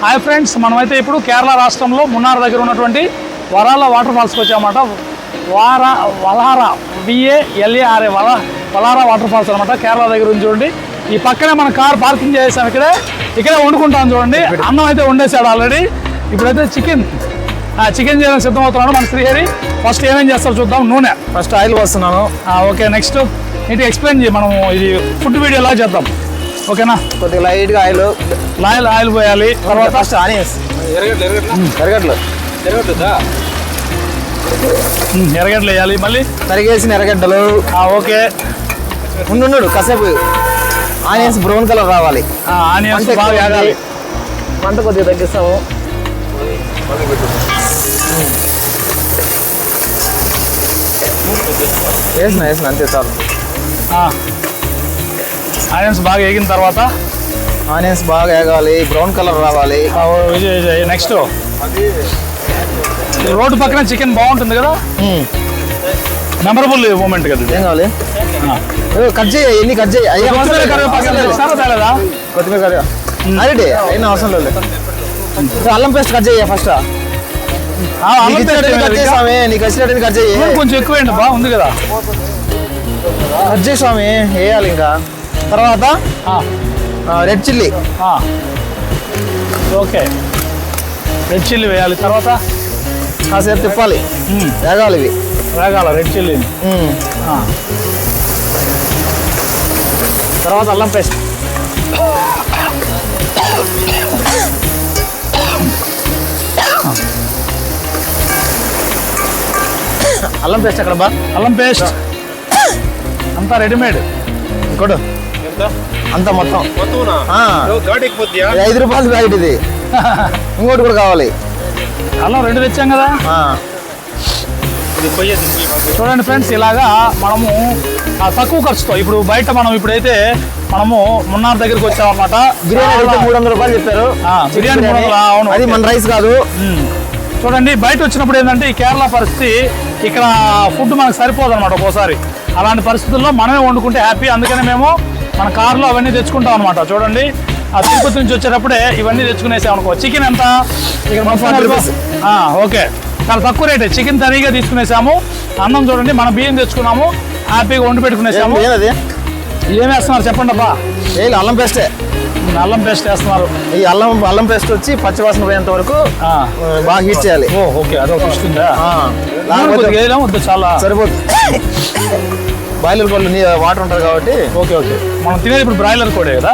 Hi friends, మనమైతే ఇప్పుడు కేరళ రాష్ట్రంలో మున్నార్ దగ్గర ఉన్నటువంటి వరాల వాటర్ ఫాల్స్కి వచ్చామన్నమాట. వలారా VALARA వలారా వాటర్ ఫాల్స్ అనమాట. కేరళ దగ్గర ఉంది చూడండి. ఈ పక్కనే మన కార్ పార్కింగ్ చేసాం. ఇక్కడే వండుకుంటాం చూడండి. అన్నం అయితే వండేసాడు ఆల్రెడీ. ఇప్పుడైతే చికెన్ చేయడానికి సిద్ధమవుతున్నాడు మన శ్రీహరి. ఫస్ట్ ఏమేం చేస్తారో చూద్దాం. నూనె ఫస్ట్ ఆయిల్ పోస్తున్నాను. ఓకే, నెక్స్ట్ ఏంటి ఎక్స్ప్లెయిన్ చేయి. మనం ఇది ఫుడ్ వీడియో ఎలా చేద్దాం, ఓకేనా? కొద్దిగా లైట్గా ఆయిల్ పోయాలి. తర్వాత ఫస్ట్ ఆనియన్స్, ఎర్రగడ్డలు వేయాలి. మళ్ళీ తరిగేసిన ఎర్రగడ్డలు. ఓకే, ఉండు కాసేపు ఆనియన్స్ బ్రౌన్ కలర్ రావాలి. ఆనియన్స్ బాగా వేయాలి. మంట కొద్దిగా తగ్గిస్తాము. వేసిన అంతే చాలు. ఆనియన్స్ బాగా వేగిన తర్వాత ఆనియన్స్ బాగా వేగాలి, బ్రౌన్ కలర్ రావాలి. నెక్స్ట్ రోడ్డు పక్కన చికెన్ బాగుంటుంది కదా, మెమరబుల్ మూమెంట్ కదా. ఏం కావాలి? కట్ చేయి, ఎన్ని కట్ చేయి. కొత్తిమీర అదే అయినా అవసరం లేదు. అల్లం పేస్ట్ కట్ చేయ ఫస్ట్. కట్ చేయి స్వామి, నీకు వచ్చినట్టు కట్ చేయి. కొంచెం ఎక్కువ బాగుంది కదా. కట్ చేయి స్వామి, వేయాలి. ఇంకా తర్వాత red chilli. Okay, red chilli వేయాలి. తర్వాత కాసేపు తిప్పాలి, వేగాలి. ఇవి వేగాల రెడ్ చిల్లీని. తర్వాత అల్లం పేస్ట్. అల్లం పేస్ట్ అక్కడ అల్లం పేస్ట్ అంతా రెడీమేడ్. ఇంకోటి అంతా మొత్తం 5 రూపాయలు ప్యాకెట్ ఇది. ఇంకోటి కూడా కావాలి. అల్లం 2 తెచ్చాం కదా. చూడండి ఫ్రెండ్స్, ఇలాగా మనము తక్కువ ఖర్చుతో ఇప్పుడు బయట ఇప్పుడైతే మనము మున్నార్ దగ్గరికి వచ్చామన్నమాట. బిర్యానీ 300 రూపాయలు చెప్పారు. బిర్యానీ 300. అవును, అది మన రైస్ కాదు. చూడండి, బయట వచ్చినప్పుడు ఏంటంటే ఈ కేరళ పరిస్థితి, ఇక్కడ ఫుడ్ మనకు సరిపోదు అనమాట ఒక్కోసారి. అలాంటి పరిస్థితుల్లో మనమే వండుకుంటే హ్యాపీ. అందుకని మేము మన కార్లో అవన్నీ తెచ్చుకుంటాం అనమాట. చూడండి, ఆ తిరుపతి నుంచి వచ్చేటప్పుడే ఇవన్నీ తెచ్చుకునేసాం అనుకో. చికెన్ ఎంత ఇక్కడ 140 రూపీస్. ఓకే, చాలా తక్కువ రేటే. చికెన్ తనీగా తీసుకునేసాము. అన్నం చూడండి, మన బియ్యం తెచ్చుకున్నాము, హ్యాపీగా వండి పెట్టుకునేసాము. ఏం వేస్తున్నారు చెప్పండి అబ్బా? అల్లం పేస్టే. అల్లం పేస్ట్ వేస్తున్నారు. ఈ అల్లం పేస్ట్ వచ్చి పచ్చివాసన పోయేంత వరకు బాగా హీట్ చేయాలి. ఓకే, అదొక ఇస్తుందా? వద్దు, చాలా సరిపోతుంది. బాయిలర్ కోళ్ళు వాటర్ ఉంటారు కాబట్టి. ఓకే, మనం తినేది ఇప్పుడు బ్రాయిలర్ కోడే కదా.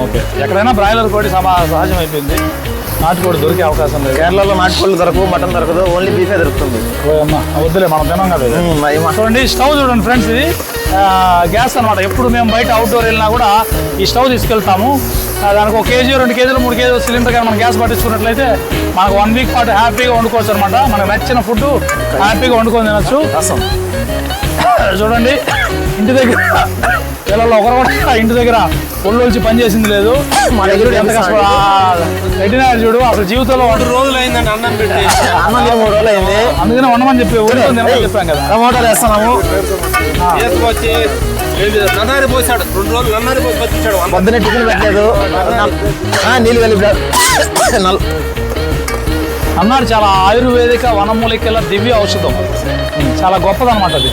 ఓకే, ఎక్కడైనా బ్రాయిలర్ కోడి సహజం అయిపోయింది. నాటుకోడి దొరికే అవకాశం లేదు. కేరళలో నాటుకోళ్ళు దొరకవు, మటన్ దొరకదు, ఓన్లీ బీఫే దొరుకుతుంది. వద్దులే, మనం తినాం కదా. చూడండి, స్టవ్ చూడండి ఫ్రెండ్స్, ఇది గ్యాస్ అనమాట. ఎప్పుడు మేము బయట అవుట్డోర్ వెళ్ళినా కూడా ఈ స్టవ్ తీసుకెళ్తాము. దానికి 1 కేజీ 2 కేజీలు 3 కేజీలు సిలిండర్ కానీ మనం గ్యాస్ పట్టించుకున్నట్లయితే మనకు 1 వీక్ పాటు హ్యాపీగా వండుకోవచ్చు అనమాట. మనకు నచ్చిన ఫుడ్ హ్యాపీగా వండుకొని తినచ్చు. చూడండి, ఇంటి దగ్గర పిల్లలు ఒకరు కూడా ఇంటి దగ్గర ఒళ్ళు వచ్చి పని చేసింది లేదు. మా దగ్గర ఎంత కష్టపడి చూడు. అసలు జీవితంలో 2 రోజులు అయిందండి అన్నం పెట్టి. 3 రోజులు అయింది. అందుకనే వండమని చెప్పి చెప్పాం కదా. టమోటాలు వేస్తున్నాము. పోసాడు 2 రోజులు నన్నారి పోసి పట్టించాడు. పొద్దున్నే టిఫిన్ పెట్టలేదు, నీళ్ళు కలిపాడు. అన్నారు చాలా ఆయుర్వేదిక వనమూలికల దివ్య ఔషధం, చాలా గొప్పదన్నమాట అది.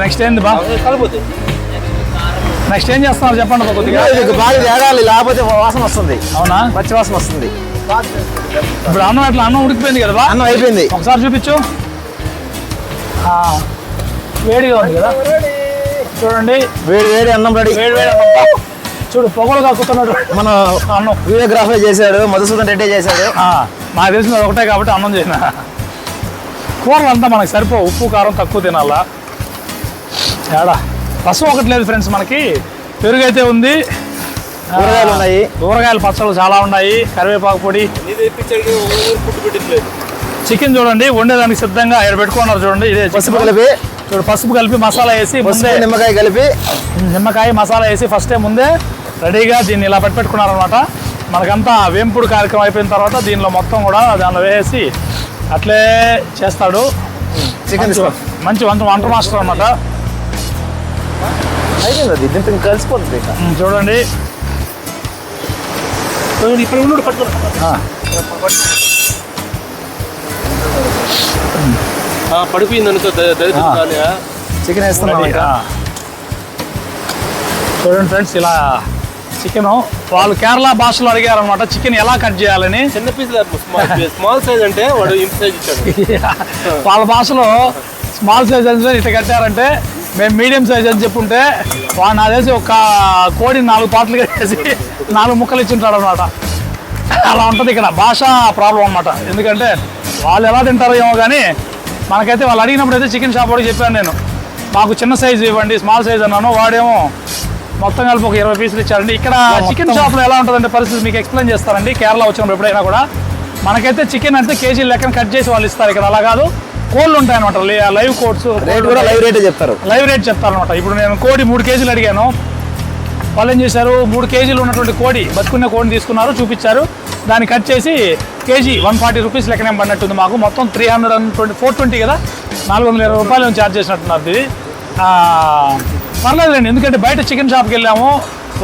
నెక్స్ట్ ఏంది బా? నెక్స్ట్ ఏం చేస్తున్నారు చెప్పండి కొద్దిగా. బాగా వేగాలి, లేకపోతే వాసన వస్తుంది. అవునా? పచ్చి వాసన వస్తుంది. ఇప్పుడు అన్నం ఉడికిపోయింది కదా. అన్నం అయిపోయింది. ఒకసారి చూపించు. వేడిగా ఉంది కదా. చూడండి, వేడి అన్నం రెడీ. వేడి అన్నం చూడు, పొగలు కాకుతున్నాడు. మన అన్నం వీడియోగ్రాఫర్ చేశాడు, మధుసూదన్ రెడ్డి చేశాడు. నాకు తెలిసింది ఒకటే కాబట్టి అన్నం చేసిన. కూరలు అంతా మనకి సరిపో, ఉప్పు కారం తక్కువ తినాలా. ఏడా రసం ఒకటి లేదు ఫ్రెండ్స్ మనకి. పెరుగు అయితే ఉంది, కూరగాయలు ఉన్నాయి, కూరగాయలు పచ్చళ్ళు చాలా ఉన్నాయి, కరివేపాకు పొడి. చికెన్ చూడండి వండేదానికి సిద్ధంగా ఇక్కడ పెట్టుకున్నారు. చూడండి, ఇదే పసుపు కలిపి పసుపు కలిపి మసాలా వేసి ముందే నిమ్మకాయ కలిపి నిమ్మకాయ మసాలా వేసి ఫస్టే ముందే రెడీగా దీన్ని ఇలా పెట్టుకున్నారనమాట. మనకంతా వేంపుడు కార్యక్రమం అయిపోయిన తర్వాత దీనిలో మొత్తం కూడా దానిలో వేసి అట్లే చేస్తాడు. చికెన్ మంచి వంట మాస్టర్ అన్నమాట. అయిపోయింది అది దీంతో ఇంకా కలిసిపోతుంది ఇక. చూడండి ఇప్పుడు ఉండు పట్టుకో. పడిపోయింది అనుకో దరిద్రం కానీ చికెన్ వేస్తున్నాం రెడీ. ఇంకా. చూడండి ఫ్రెండ్స్, ఇలా చికెన్ వాళ్ళు కేరళ భాషలో అడిగారు అనమాట చికెన్ ఎలా కట్ చేయాలని. చిన్న పీసులు స్మాల్ సైజ్ అంటే వాడు ఇంత సైజ్ ఇచ్చాడు. వాళ్ళ భాషలో స్మాల్ సైజ్ అని ఇట్లా కట్టారంటే మేము మీడియం సైజ్ అని చెప్పుంటే వాడు నా తెలిసి ఒక కోడి 4 పార్ట్లుగా వేసి 4 ముక్కలు ఇచ్చింటాడు అనమాట. అలా ఉంటుంది ఇక్కడ భాష ప్రాబ్లం అనమాట. ఎందుకంటే వాళ్ళు ఎలా తింటారో ఏమో కానీ మనకైతే వాళ్ళు అడిగినప్పుడు అయితే చికెన్ షాప్ వాడికి చెప్పాను నేను, మాకు చిన్న సైజు ఇవ్వండి స్మాల్ సైజ్ అన్నాను. వాడేమో మొత్తం కలిపి ఒక 20 పీసులు ఇచ్చారండి. ఇక్కడ చికెన్ షాప్లో ఎలా ఉంటుందంటే పరిస్థితి మీకు ఎక్స్ప్లెయిన్ చేస్తారండి. కేరళ వచ్చినప్పుడు ఎప్పుడైనా కూడా మనకైతే చికెన్ అంటే కేజీ లెక్కన కట్ చేసి వాళ్ళు ఇస్తారు. ఇక్కడ అలా కాదు, కోళ్ళు ఉంటాయి అనమాట, లైవ్ కోడ్స్. రేట్ కూడా లైవ్ రేటే చెప్తారు. లైవ్ రేట్ చెప్తారనమాట. ఇప్పుడు నేను కోడి 3 కేజీలు అడిగాను, వాళ్ళు ఏం చేశారు 3 కేజీలు ఉన్నటువంటి కోడి బతుకున్న కోడిని తీసుకున్నారు, చూపించారు, దాన్ని కట్ చేసి కేజీ 140 రూపీస్ లెక్కనే పడినట్టుంది మాకు. మొత్తం 420 కదా, 420 రూపాయలు ఛార్జ్ చేసినట్టున్నారు. ఇది పర్లేదులేండి, ఎందుకంటే బయట చికెన్ షాప్కి వెళ్ళాము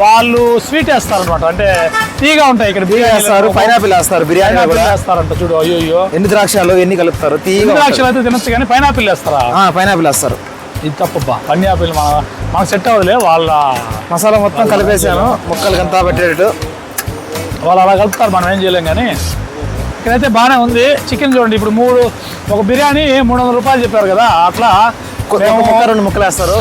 వాళ్ళు స్వీట్ వేస్తారనమాట, అంటే తీగా ఉంటాయి. ఇక్కడ బిర్యానీ వేస్తారు, పైనాపిల్ వేస్తారు, బిర్యానీ కూడా వేస్తారంట. చూడు అయ్యో ఎన్ని ద్రాక్షలు ఎన్ని కలుపుతారు. ద్రాక్షలు అయితే తినచ్చు కానీ పైనాపిల్ వేస్తారా? పైనాపిల్ వేస్తారు. ఇది తప్పబ్బా, పైనాపిల్ మనకు సెట్ అవ్వదులే. వాళ్ళ మసాలా మొత్తం కలిపేసాను ముక్కలకంతా పెట్టేటట్టు. వాళ్ళు అలా కలుపుతారు, మనం ఏం చేయలేం. కానీ ఇక్కడైతే బాగానే ఉంది. చికెన్ చూడండి, ఇప్పుడు ఒక బిర్యానీ 300 రూపాయలు చెప్పారు కదా, అట్లా ఒక ముక్క 2 ముక్కలు వేస్తారు.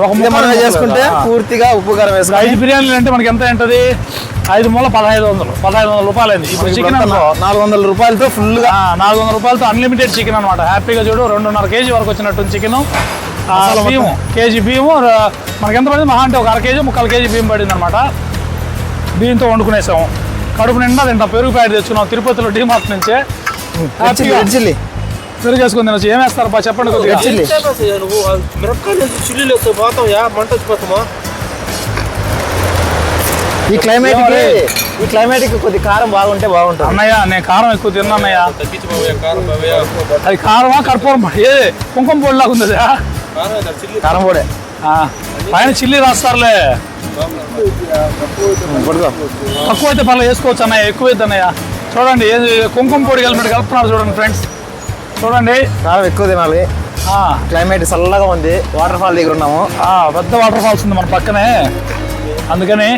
ఒక ముక్క మనం చేసుకుంటే పూర్తిగా ఉప్పు కారం వేస్తాం. 5 బిర్యానీలు అంటే మనకి ఎంత ఉంటుంది? 5 మూల 1500 రూపాయలు అయింది. ఇప్పుడు చికెన్ 400 రూపాయలతో ఫుల్గా 400 రూపాయలతో అన్లిమిటెడ్ చికెన్ అనమాట. హ్యాపీగా చూడు 2.5 కేజీ వరకు వచ్చినట్టు చికెన్. బియ్యం కేజీ బియ్యము మనకి ఎంత పడింది? మహా అంటే ఒక 1/2 కేజీ 3/4 కేజీ బియ్యం పడింది అనమాట. బియ్యంతో వండుకునేసాము, కడుపు నిండా తింటాం. పెరుగు ప్యాకెట్ తెచ్చుకున్నాం తిరుపతిలో డిమార్ట్ నుంచే. చిల్లీ పెరుగు చేసుకుని తినచ్చు. ఏం వేస్తారు బా చెప్పండి కొద్దిగా. నువ్వు మిరపకాయలు చిల్లీలు వేస్తే పోతాం మంట వచ్చిపోతామా? ఈ క్లైమేట్కి కొద్ది కారం బాగుంటే బాగుంటుంది. అన్నయ్య నేను కారం ఎక్కువ తిన్నా అన్నయ్య. తగ్గించి బాబయ్య కారం బాబయ్య. అది కారమా కర్పూరం ఏది కుంకుమ పొడి లాగా ఉంది చిల్లీ కారం పొడే పైన చిల్లీ రాస్తారులే. తక్కువ అయితే పర్లేదు వేసుకోవచ్చు అన్నయ్య, ఎక్కువ అయితే అన్నయ్య. చూడండి ఏది కుంకుమ పొడి కలిపి కలుపుతున్నారు చూడండి ఫ్రెండ్స్. చూడండి కారం ఎక్కువ తినాలి. క్లైమేట్ చల్లగా ఉంది, వాటర్ ఫాల్ దగ్గర ఉన్నాము. పెద్ద వాటర్ ఫాల్స్ ఉంది మన పక్కనే, అందుకని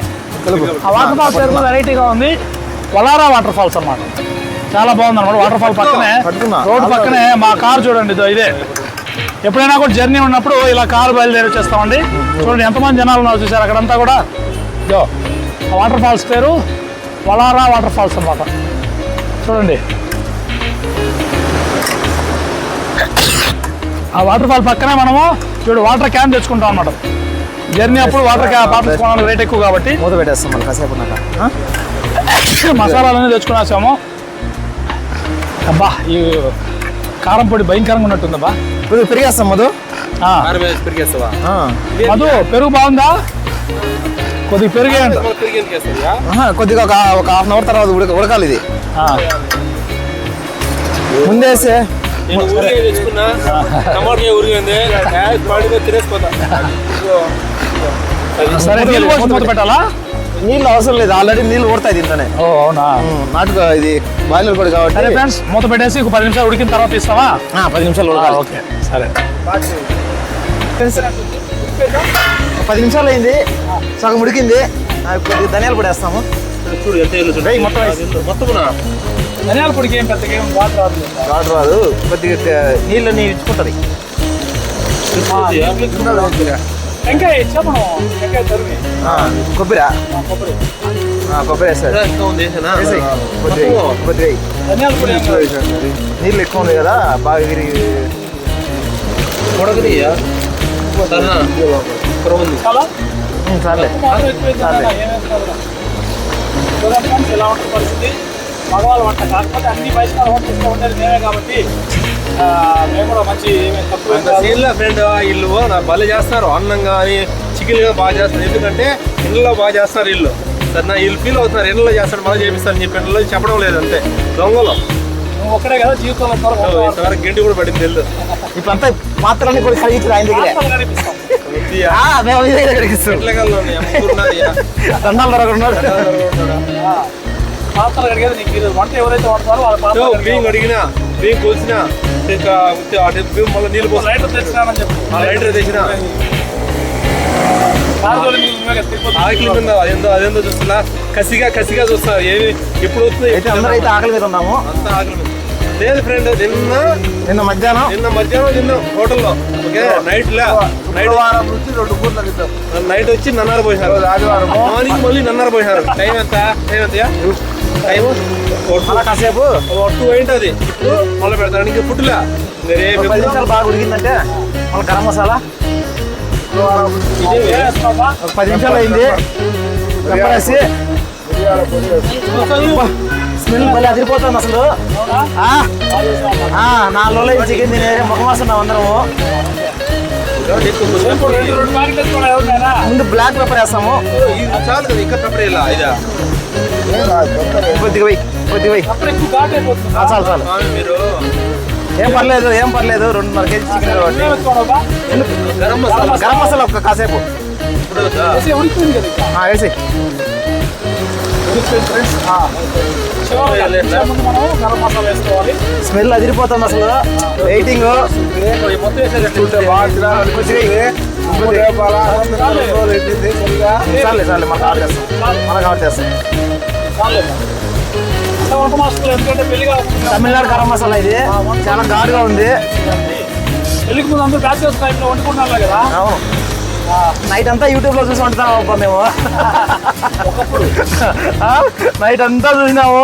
ఆ వాటర్ ఫాల్స్ పేరు కూడా వెరైటీగా ఉంది. వలారా వాటర్ ఫాల్స్ అన్నమాట. చాలా బాగుంది అనమాట. వాటర్ ఫాల్ పక్కనే, రోడ్డు పక్కనే మా కారు చూడండి ఇదే. ఎప్పుడైనా కూడా జర్నీ ఉన్నప్పుడు ఇలా కారు బయలుదేరి వచ్చేస్తామండి. చూడండి ఎంతమంది జనాలు ఉన్నారు చూసారు అక్కడంతా కూడా. ఇదో ఆ వాటర్ ఫాల్స్ పేరు వలారా వాటర్ ఫాల్స్ అన్నమాట. చూడండి ఆ వాటర్ ఫాల్ పక్కనే మనము చూడు వాటర్ క్యాన్ తెచ్చుకుంటాం అన్నమాట. జర్నీ అప్పుడు వాటర్ బాటిల్స్ కొనాలి, రేట్ ఎక్కువ కాబట్టి. మూత పెట్టేస్తాం మళ్ళీ కాసేపు ఉన్నాక. మసాలాలన్నీ తెచ్చుకునేసాము. అబ్బా ఈ కారం పొడి భయంకరంగా ఉన్నట్టుందబ్బా. పెరిగేస్తాం మధు. పెరిగేస్తావా మధు పెరుగు బాగుందా? కొద్దిగా పెరిగే అంట. కొద్దిగా ఒక హాఫ్ అన్ అవర్ తర్వాత ఉడకాలి ఇది. ముందేస్తే తెచ్చుకున్నా టమాటా ఉరిగింది తినేసిపోతా. సరే నీళ్ళు పోసి మూత పెట్టాలా? నీళ్ళు అవసరం లేదు, ఆల్రెడీ నీళ్ళు ఊడతాయి దీంతోనే. ఓ అవునా? నాటుగా ఇది బాయిలర్ కూడా కాబట్టి. సరే ఫ్రెండ్స్ మూత పెట్టేసి ఒక 10 నిమిషాలు ఉడికిన తర్వాత ఇస్తావా? 10 నిమిషాలు ఉడకాలి. ఓకే సరే. 10 నిమిషాలు అయింది, సగం ఉడికింది. కొద్దిగా ధనియాల పొడి వేస్తాము. చూడు ఎంత మొత్తం ధనియాల పొడికి ఏం పెద్దగా ఏం వాటర్ రాదు, కొద్దిగా నీళ్ళని ఇచ్చుకుంటుంది. వెంకాయ చెప్పను వెంకాయ తరిమి కొబ్బరి వేస్తారు. కొద్దిగా ధనియాల పొడి నీళ్ళు ఎక్కువ ఉంది కదా, బాగా విరిగి చాలా చాలే. ఎలా ఉంటుంది పరిస్థితి మగవాళ్ళ వంట. కాకపోతే అన్ని బయట వంట ఉండేది మేమే కాబట్టి మేము కూడా మంచి తక్కువ ఫ్రెండ్ ఇల్లు భలే చేస్తారు. అన్నం కానీ చికెన్ కానీ బాగా చేస్తారు. ఎందుకంటే ఇళ్ళలో బాగా చేస్తారు ఇల్లు. సరే నా ఇల్లు ఫీల్ అవుతున్నారు, ఇళ్ళలో చేస్తారు బాగా చేపిస్తారు అని చెప్పి ఇళ్ళలో చెప్పడం లేదు, అంతే దొంగలు. నువ్వు ఒక్కడే కదా జీవితంలో ఇంతవరకు ఇంతవరకు గంటి కూడా పడింది తెలుసు. ఇప్పుడంతా పాత్రలన్నీ కూడా కడిగించారు ఆయన దగ్గరే. కనిపిస్తాం. వద్దియా? మేము ఈ దగ్గర కడిగిస్తాం. ఎట్లగల్లో ఉన్నాయి? అమ్ముకున్నదియా? దండాలు దొరకడున్నాడు. పాత్రలు కడిగేది నీకు ఇది వంట ఎవరైతే వండుతారో వాళ్ళ సో పాత్రలు బియ్యం కడిగినా బియ్యం కోసినా ఇంకా బియ్యం మళ్ళీ నీళ్ళు పోసి లైటర్ తెచ్చినానని చెప్పు. ఆ లైటర్ తెచ్చినా కారుతోని నీకు నువ్వే కదా తిరుపతి. ఆకలి మీద అదేందో చూస్తున్నా కసిగా చూస్తా ఏమి ఎప్పుడు వస్తుంది అయితే అందరూ అయితే ఆకలి మీద ఉన్నాము. అంతా ఆకలి మీద లేదు ఫ్రెండ్. నిన్న మధ్యాహ్నం తిన్నాం హోటల్లో. ఓకే నైట్ నైట్ వచ్చి నన్నారు పోయినారు. మార్నింగ్ మళ్ళీ నన్నారు పోయినారు. టైం ఎంతయా? టైం అలా కాసేపు 2 అయింటది. ఇప్పుడు మళ్ళీ పెడతాను ఇంకా పుట్టులా రేపు 10 నిమిషాలు బాగా ఉడికిందంటే మళ్ళీ గరం మసాలా వేస్తావా? ఒక 10 నిమిషాలు అయింది. వేసి స్మెల్ మళ్ళీ అదిరిపోతుంది అసలు. అవునా? 4 రోజులు చికెన్ తినే ముఖమాసున్నాం అందరము. ఇప్పుడు రెండు ప్యాకెట్లు కూడా ఎవరినైనా ముందు బ్లాక్ పెప్పర్ వేస్తాము. చాలు కదా ఇంకా పెప్పర్ ఇలా ఇదా కొద్దిగా పోయి అప్పుడు ఎక్కువ ఘాట్ అయిపోతుంది. చాలు స్వామి మీరు ఏం పర్లేదు 2.5 కేజీ చికెన్ కాబట్టి. ఏం వేసుకోవా? గరం మసాలా గరం మసాలా ఒక్క కాసేపు ఇప్పుడు వద్దా? వేసి ఉడికింది కదా ఇంకా. వేసి చివరిగా వచ్చే ముందు మనం గరం మసాలా వేసుకోవాలి. స్మెల్ అదిరిపోతుంది అసలు. వెయిటింగ్ మొత్తం వేసేటట్టు చాలే మనకు ఆర్డర్ చేస్తాం. మనకు ఆర్డర్ చేస్తాం. చాలేదు. అంటే వంట మాస్టర్లు ఎందుకంటే పెళ్లి కాకుండా తమిళనాడు గరం మసాలా ఇది చాలా ఘాటుగా ఉంది. పెళ్లికి ముందు అందరూ బ్యాచిలర్స్ టైంలో వండుకుంటున్నారు కదా. అవును. నైట్ అంతా యూట్యూబ్ లో చూసి వండుతాం అబ్బా మేము. నైట్ అంతా చూసినాము.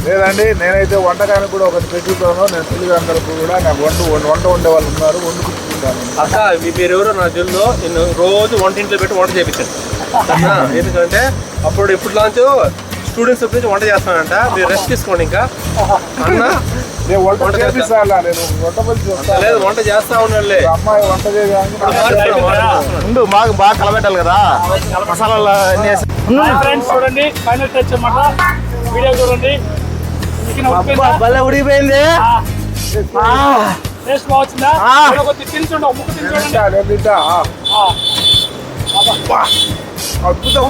లేదండి నేనైతే వంటకానికి కూడా ఒకటి పెట్టుకుంటాను. నేను తెలుగు అందరికీ కూడా నాకు వంట వండే వాళ్ళు ఉన్నారు, వండుకుంటున్నాను. అక్క మీ పేరెవరో నాకు తెలుసు. నేను రోజు వంటింట్లో పెట్టి వంట చేయించాను. ఎందుకంటే అప్పుడు ఇప్పుడు లాంచ్ స్టూడెంట్స్ నుంచి వంట చేస్తానంట. మీరు రెస్ట్ తీసుకోండి ఇంకా అన్న. నేను వంట చేపిస్తాను. నేను వంట పని చేస్తాను. లేదు వంట చేస్తా ఉన్నాడులే. అమ్మాయి వంట చేయడానికి ముందు బాగా కలబెట్టాలి కదా మసాలాలు అన్నీ వేసి. ఫ్రెండ్స్ చూడండి ఫైనల్ టచ్ అన్నమాట. వీడియో చూడండి. చికెన్ అబ్బా, భలే ఉడికిపోయింది. టేస్ట్ బాగుందా? ఆ. కొద్దిగా తిని చూడండి. ముక్కు తిని చూడండి. నేను తింటా. అద్భుతం.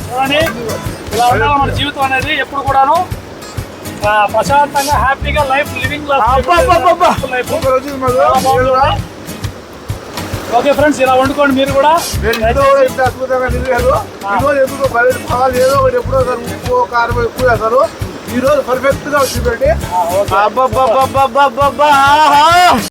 చూడండి ఇలా ఉండాలి మన జీవితం అనేది ఎప్పుడు కూడాను ప్రశాంతంగా హ్యాపీగా life living life. Okay friends ఇలా వండుకోండి మీరు కూడా. ఎంత అద్భుతంగా తిరిగారు. ఈరోజు ఎందుకు పదాలు ఏదో ఒకటి ఎప్పుడో ఉప్పు కారం ఎక్కువ వేస్తారు. ఈ రోజు పర్ఫెక్ట్ గా వచ్చిందండి. అబ్బా